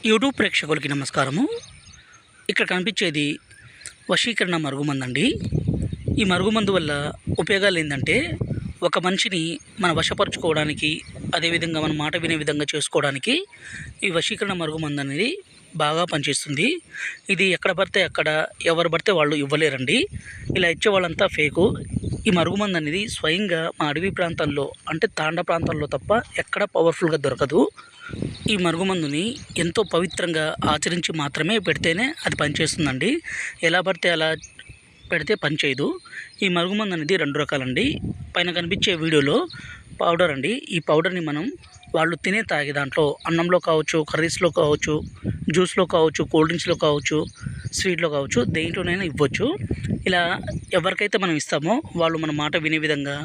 YouTube ప్రేక్షకులకి నమస్కారము. ఇక్కడ కనిపించేది వశీకరణ మరుగుమందండి. ఈ మరుగుమందు వల్ల ఉపయోగాలు ఏంటంటే, ఒక మనిషిని మన వశపరుచుకోవడానికి, అదేవిధంగా మన మాట వినే విధంగా చేసుకోవడానికి ఈ వశీకరణ మరుగుమందు అనేది బాగా పనిచేస్తుంది. ఇది ఎక్కడ పడితే అక్కడ ఎవరు పడితే వాళ్ళు ఇవ్వలేరండి. ఇలా ఇచ్చే వాళ్ళంతా ఫేకు. ఈ మరుగుమందు అనేది స్వయంగా మా అడవి ప్రాంతాల్లో, అంటే తాండ ప్రాంతాల్లో తప్ప ఎక్కడ పవర్ఫుల్గా దొరకదు. ఈ మరుగుమందుని ఎంతో పవిత్రంగా ఆచరించి మాత్రమే పెడితేనే అది పనిచేస్తుందండి. ఎలా పడితే అలా పెడితే పనిచేయదు. ఈ మరుగుమందు అనేది 2 రకాలండి. పైన కనిపించే వీడియోలో పౌడర్ అండి. ఈ పౌడర్ని మనం వాళ్ళు తాగే దాంట్లో, అన్నంలో కావచ్చు, కర్రీస్లో కావచ్చు, జ్యూస్లో కావచ్చు, కూల్ డ్రింక్స్లో కావచ్చు, స్వీట్లో కావచ్చు, దేంట్లోనైనా ఇవ్వచ్చు. ఇలా ఎవరికైతే మనం ఇస్తామో వాళ్ళు మన మాట వినే విధంగా,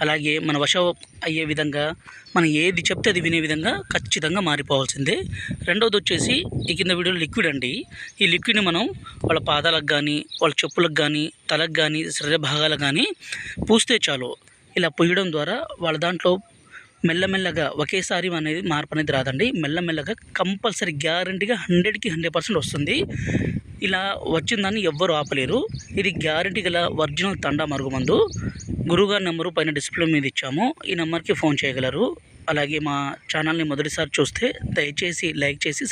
అలాగే మన వశం అయ్యే విధంగా, మనం ఏది చెప్తే అది వినే విధంగా ఖచ్చితంగా మారిపోవాల్సిందే. రెండవది వచ్చేసి ఈ కింద వీడియోలో లిక్విడ్ అండి. ఈ లిక్విడ్ని మనం వాళ్ళ పాదాలకు కానీ, వాళ్ళ చెప్పులకు కానీ, తలకు కానీ, శరీర భాగాలకు కానీ పూస్తే చాలు. ఇలా పూయడం ద్వారా వాళ్ళ దాంట్లో మెల్లమెల్లగా ఒకేసారి అనేది మార్పు అనేది రాదండి. మెల్లమెల్లగా కంపల్సరీ గ్యారంటీగా 100కి 100% వస్తుంది. ఇలా వచ్చిన దాన్ని ఎవ్వరు ఆపలేరు. ఇది గ్యారంటీ గల ఒరిజినల్ తండా మరుగుమందు. గురువుగారి నెంబరు పైన డిస్ప్లే మీద ఇచ్చాము. ఈ నెంబర్కి ఫోన్ చేయగలరు. అలాగే మా ఛానల్ని మొదటిసారి చూస్తే దయచేసి లైక్ చేసి